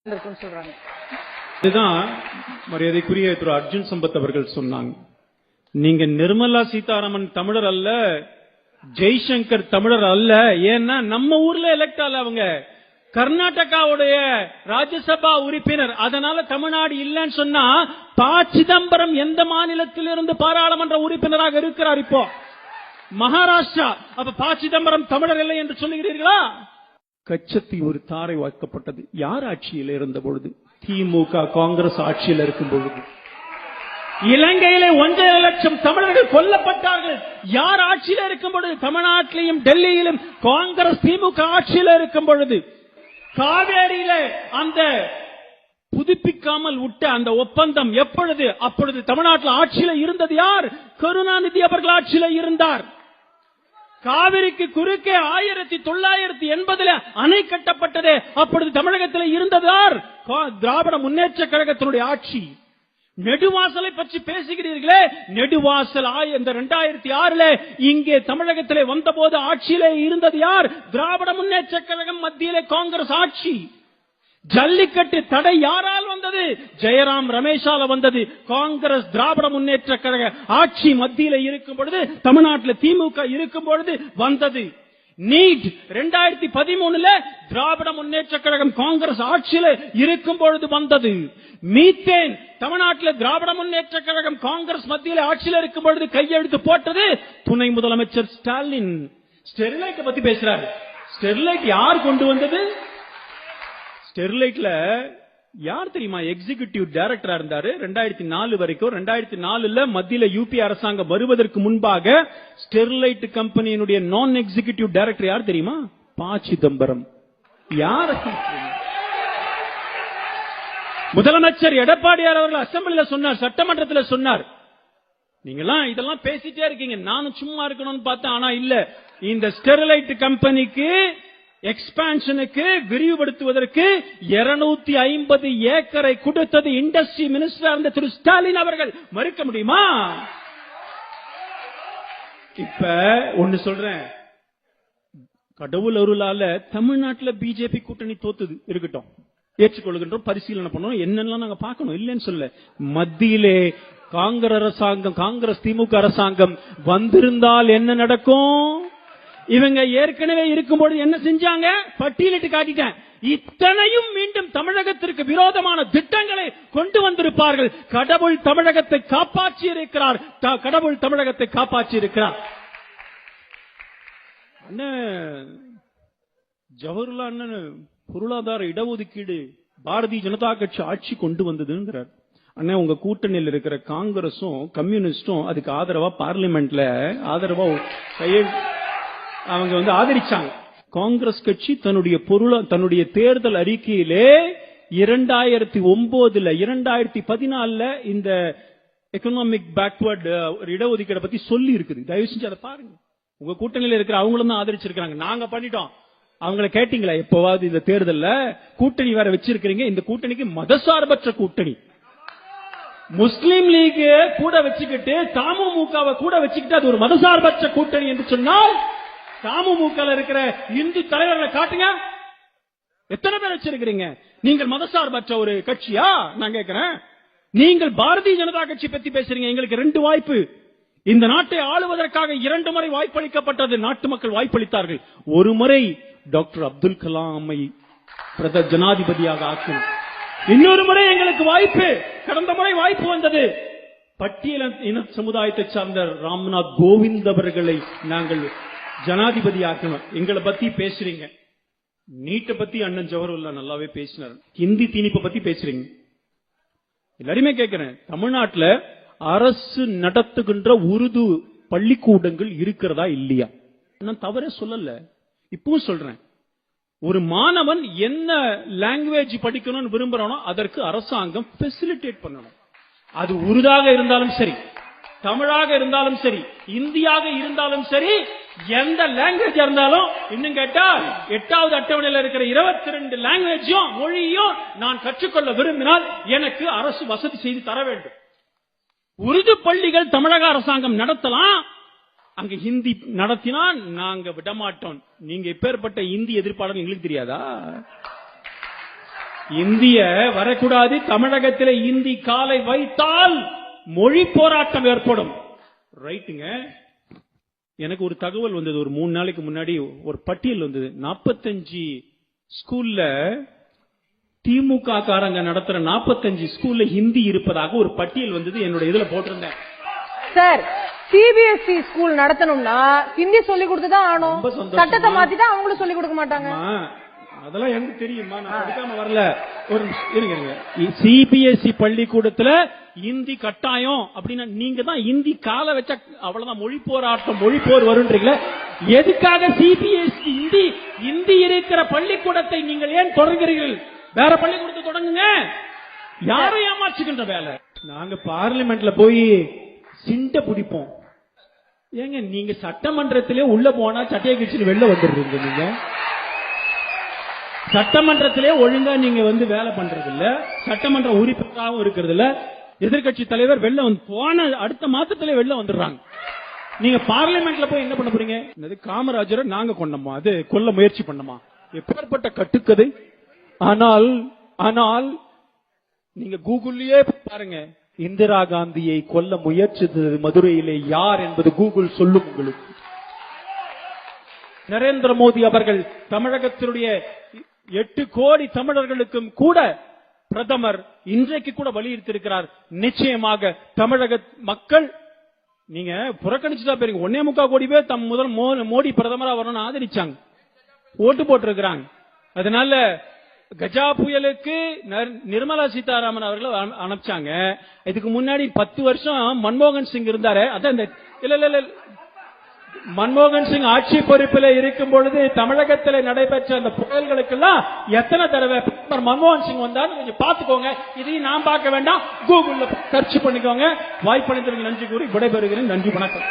சொல்றாங்க. இதுதான் மரியாதைக்குரிய திரு அர்ஜுன் சம்பத் அவர்கள் சொன்னாங்க. நீங்க நிர்மலா சீதாராமன் தமிழர் அல்ல, ஜெய்சங்கர் தமிழர் அல்ல. ஏன்னா நம்ம ஊர்ல எலெக்ட் ஆல அவங்க கர்நாடகாவுடைய ராஜ்யசபா உறுப்பினர். அதனால தமிழ்நாடு இல்லன்னு சொன்னா ப. சிதம்பரம் எந்த மாநிலத்திலிருந்து பாராளுமன்ற உறுப்பினராக இருக்கிறார்? இப்போ மகாராஷ்டிரா. அப்ப ப. சிதம்பரம் தமிழர் இல்லை என்று சொல்லுகிறீர்களா? கச்சத்தில் ஒரு தாரை வாக்கப்பட்டது. யார் ஆட்சியில் இருந்த பொழுது? திமுக காங்கிரஸ் ஆட்சியில் இருக்கும் பொழுது. இலங்கையிலே 1.5 லட்சம் தமிழர்கள் கொல்லப்பட்டார்கள். யார் ஆட்சியில் இருக்கும் பொழுது? தமிழ்நாட்டிலும் டெல்லியிலும் காங்கிரஸ் திமுக ஆட்சியில் இருக்கும் பொழுது. காவேரியில அந்த புதுப்பிக்காமல் விட்ட அந்த ஒப்பந்தம் எப்பொழுது? அப்பொழுது தமிழ்நாட்டில் ஆட்சியில் இருந்தது யார்? கருணாநிதி அவர்கள் ஆட்சியில் இருந்தார். காவிரிக்கு குறுக்கே 1980 அணை கட்டப்பட்டது. அப்பொழுது தமிழகத்தில் இருந்தது யார்? திராவிட முன்னேற்ற கழகத்தினுடைய ஆட்சி. நெடுவாசலை பற்றி பேசுகிறீர்களே, நெடுவாசல் 2006 இங்கே தமிழகத்திலே வந்தபோது ஆட்சியிலே இருந்தது யார்? திராவிட முன்னேற்ற கழகம், மத்தியிலே காங்கிரஸ் ஆட்சி. ஜல்லிக்கட்டு தடை யாரால் வந்தது? ஜெயராம் ரமேஷால வந்தது. காங்கிரஸ் திராவிட முன்னேற்ற கழக ஆட்சி மத்தியில இருக்கும் பொழுது, தமிழ்நாட்டில் திமுக இருக்கும் பொழுது வந்தது. நீட் 2013 திராவிட முன்னேற்ற கழகம் காங்கிரஸ் ஆட்சியில் இருக்கும் பொழுது வந்தது. மீத்தேன் தமிழ்நாட்டில் திராவிட முன்னேற்ற கழகம் காங்கிரஸ் மத்தியில் ஆட்சியில் இருக்கும் பொழுது கையெழுத்து போட்டது துணை முதலமைச்சர் ஸ்டாலின். ஸ்டெர்லைட் பத்தி பேசுறாரு. ஸ்டெர்லைட் யார் கொண்டு வந்தது? ஸ்டெர்லைட்ல யார் தெரியுமா எக்ஸிகியூட்டிவ் டைரக்டரா இருந்தாரு 2004 வரைக்கும். 2004 மத்தியில யூபி அரசாங்கம் வருவதற்கு முன்பாக ஸ்டெர்லைட் கம்பெனியினுடைய நான் எக்ஸிகியூட்டிவ் டைரக்டர் யார் தெரியுமா? ப. சிதம்பரம். யார்? முதலமைச்சர் எடப்பாடியார் அவர்கள் அசெம்பிளில சொன்னார், சட்டமன்றத்தில் சொன்னார். நீங்கெல்லாம் இதெல்லாம் பேசிட்டே இருக்கீங்க, நானும் சும்மா இருக்கணும்னு பார்த்தேன். ஆனா இல்ல, இந்த ஸ்டெர்லைட் கம்பெனிக்கு எக்ஸ்பான்ஷனுக்கு விரிவுபடுத்துவதற்கு 250 ஏக்கரை கொடுத்தது இண்டஸ்ட்ரி மினிஸ்டர் இருந்த திரு ஸ்டாலின் அவர்கள். மறுக்க முடியுமா? இப்ப ஒன்னு சொல்றேன், கடவுள் அருளால தமிழ்நாட்டில் பிஜேபி கூட்டணி தோத்துது. இருக்கட்டும், ஏற்றுக்கொள்கின்றோம், பரிசீலனை பண்ணணும், என்னெல்லாம் நாங்க பார்க்கணும், இல்லைன்னு சொல்ல. மத்தியிலே காங்கிரஸ் அரசாங்கம், காங்கிரஸ் திமுக அரசாங்கம் வந்திருந்தால் என்ன நடக்கும்? இவங்க ஏற்கனவே இருக்கும்போது என்ன செஞ்சாங்க? பட்டியலிட்டு காட்டிட்டேன். இத்தனையும் மீண்டும் தமிழகத்திற்கு விரோதமான திட்டங்களை கொண்டு வந்திருப்பார்கள். கடவுள் தமிழகத்தை காப்பாற்றி இருக்கிறார். கடவுள் தமிழகத்தை காப்பாற்றி இருக்கிறார். ஜவஹர்லால் அண்ணன் பொருளாதார இடஒதுக்கீடு பாரதிய ஜனதா கட்சி ஆட்சி கொண்டு வந்ததுங்கிறார். அண்ணா, உங்க கூட்டணியில் இருக்கிற காங்கிரஸும் கம்யூனிஸ்டும் அதுக்கு ஆதரவா பார்லிமெண்ட்ல ஆதரவா அவங்க ஆதரிச்சாங்க. காங்கிரஸ் கட்சி தன்னுடைய தேர்தல் அறிக்கையிலே 2009 2014 இந்த எக்கனாமிக் பேக்வர்ட் இடஒதுக்கீடு பத்தி சொல்லி இருக்குது. தயவு செஞ்சு அதை பாருங்க. உங்க கூட்டணியில் இருக்கிற அவங்களும் தான் ஆதரிச்சிருக்காங்க. நாங்க பண்ணிட்டோம். அவங்களை கேட்டீங்களா எப்பவாவது? இந்த தேர்தல்ல கூட்டணி வேற வச்சிருக்கிறீங்க. இந்த கூட்டணிக்கு மதசார்பற்ற கூட்டணி. முஸ்லீம் லீக் கூட வச்சுக்கிட்டு தமுமுகவை கூட வச்சுக்கிட்டு அது ஒரு மதசார்பற்ற கூட்டணி என்று சொன்னால், தமுமுக இருக்கிற இந்து தலைவர்களை காட்டுங்க. எத்தனை பேர் வச்சிருக்கிறீங்க? நீங்கள் மதசார்பற்ற ஒரு கட்சியா? நான் கேட்கிறேன். நீங்கள் பாரதிய ஜனதா கட்சி பத்தி பேசுறீங்க. எங்களுக்கு 2 வாய்ப்பு. இந்த நாட்டை ஆளுவதற்காக 2 முறை வாய்ப்பளிக்கப்பட்டது. நாட்டு மக்கள் வாய்ப்பளித்தார்கள். ஒரு முறை டாக்டர் அப்துல் கலாமை ஜனாதிபதியாக ஆக்கணும். இன்னொரு முறை எங்களுக்கு வாய்ப்பு. கடந்த முறை வாய்ப்பு வந்தது. பட்டியல் இன சமுதாயத்தை சார்ந்த ராம்நாத் கோவிந்த் அவர்களை நாங்கள் ஜனாதிபதி ஆக்கணும். எங்களை பத்தி பேசுறீங்க. நீட்டை பத்தி அண்ணன் ஜவஹர்லால் நல்லாவே பேசினார். ஹிந்தி திணிப்பை பத்தி பேசுறீங்க. எல்லாருமே கேட்கிறேன், தமிழ்நாட்டில் அரசு நடத்துகின்ற உருது பள்ளிக்கூடங்கள் இருக்கிறதா இல்லையா? நான் தவறே சொல்லல, இப்பவும் சொல்றேன். ஒரு மாணவன் என்ன லாங்குவேஜ் படிக்கணும்னு விரும்புறானோ அதற்கு அரசாங்கம் ஃபெசிலிட்டேட் பண்ணணும். அது உருதாக இருந்தாலும் சரி, தமிழாக இருந்தாலும் சரி, இந்தியாக இருந்தாலும் சரி, எந்த லாங்குவேஜ் இருந்தாலும். இன்னும் கேட்டா 8வது அட்டவணையில் இருக்கிற 22 லாங்குவேஜும் மொழியும் நான் கற்றுக்கொள்ள விரும்பினால் எனக்கு அரசு வசதி செய்து தர வேண்டும். உருது பள்ளிகள் தமிழக அரசாங்கம் நடத்தலாம். அங்க ஹிந்தி நடத்தினா நாங்க விடமாட்டோம். நீங்க எப்பேற்பட்ட இந்தி எதிர்ப்பாளர் எங்களுக்கு தெரியாதா? இந்திய வரக்கூடாது, தமிழகத்தில் இந்தி காலை வைத்தால் மொழி போராட்டம் ஏற்படும். ரைட்டுங்க. எனக்கு ஒரு தகவல் வந்தது ஒரு 3 நாளைக்கு முன்னாடி, ஒரு பட்டியல் வந்தது. 45 ஸ்கூல்ல திமுக காரங்க நடத்துற 45 ஸ்கூல்ல ஹிந்தி இருப்பதாக ஒரு பட்டியல் வந்தது. என்னோட இதுல போட்டிருந்தேன். சார், சிபிஎஸ்இ ஸ்கூல் நடத்தணும்னா ஹிந்தி சொல்லி கொடுத்துதான் ஆகணும். சட்டத்தை மாத்திட்டா அவங்களும் சொல்லி கொடுக்க மாட்டாங்க. அதெல்லாம் எனக்கு தெரியுமா, நான் படிக்காம வரல. ஒரு இருங்க, சிபிஎஸ்இ பள்ளிக்கூடத்துல இந்தி கட்டாயம் அப்படின்னா நீங்க தான் இந்தி கால வச்ச அவ்வளவுதான் மொழி போராட்டம், மொழி போர் வரும்ன்றீங்களே. எதுக்காக சிபிஎஸ்இ இந்தி இருக்கிற பள்ளிக்கூடத்தை நீங்கள் ஏன் தொடங்குகிறீர்கள்? வேற பள்ளிக்கூடத்தை தொடங்குங்க. யாரும் ஏமாற்றுகின்ற வேலை. நாங்க பார்லிமெண்ட்ல போய் சிண்ட பிடிப்போம். ஏங்க நீங்க சட்டமன்றத்திலே உள்ள போனா சட்டையை கிழிச்சு வெளில வந்துடுறீங்க. நீங்க சட்டமன்றத்திலே ஒழுங்கா நீங்க வேலை பண்றது இல்ல, சட்டமன்ற உறுப்பினராகவும் இருக்கிறது இல்ல. எதிர்கட்சி தலைவர் வெளில போன அடுத்த மாசத்திலே வெளில வந்துடுறாங்க. நீங்க பார்லிமெண்ட்ல போய் என்ன பண்ண போறீங்க? காமராஜரை நாங்க கொண்டோமா, அது கொல்ல முயற்சி பண்ணோமா? எப்பேற்பட்ட கட்டுக்கதை. ஆனால் நீங்க கூகுள்லயே பாருங்க, இந்திரா காந்தியை கொல்ல முயற்சித்தது மதுரையிலே யார் என்பது கூகுள் சொல்லும் உங்களுக்கு. நரேந்திர மோடி அவர்கள் தமிழகத்தினுடைய 8 கோடி தமிழர்களுக்கும் கூட பிரதமர் இன்றைக்கு கூட வலியுறுத்தியிருக்கிறார். நிச்சயமாக தமிழக மக்கள் நீங்க புறக்கணிச்சுதான் போறீங்க. 1.25 கோடி பேர் தம் முதல் மோடி பிரதமரா வரணும்னு ஆதரிச்சாங்க, ஓட்டு போட்டிருக்கிறாங்க. அதனால கஜா புயலுக்கு நிர்மலா சீதாராமன் அவர்கள் அனுப்பிச்சாங்க. இதுக்கு முன்னாடி 10 வருஷம் மன்மோகன் சிங் இருந்தாரு. அதான் இல்ல மன்மோகன் சிங் ஆட்சி பொறுப்பில் இருக்கும் பொழுது தமிழகத்தில் நடைபெற்ற அந்த புயல்களுக்கெல்லாம் எத்தனை தடவை மன்மோகன் சிங் வந்தான்னு கொஞ்சம் பார்த்துக்கோங்க. இதையும் நான் பார்க்க வேண்டாம், கூகுள்ல சர்ச் பண்ணிக்கோங்க. வாய்ப்பளித்தவர்கள் நன்றி கூறி விடைபெறுகிறேன். நன்றி, வணக்கம்.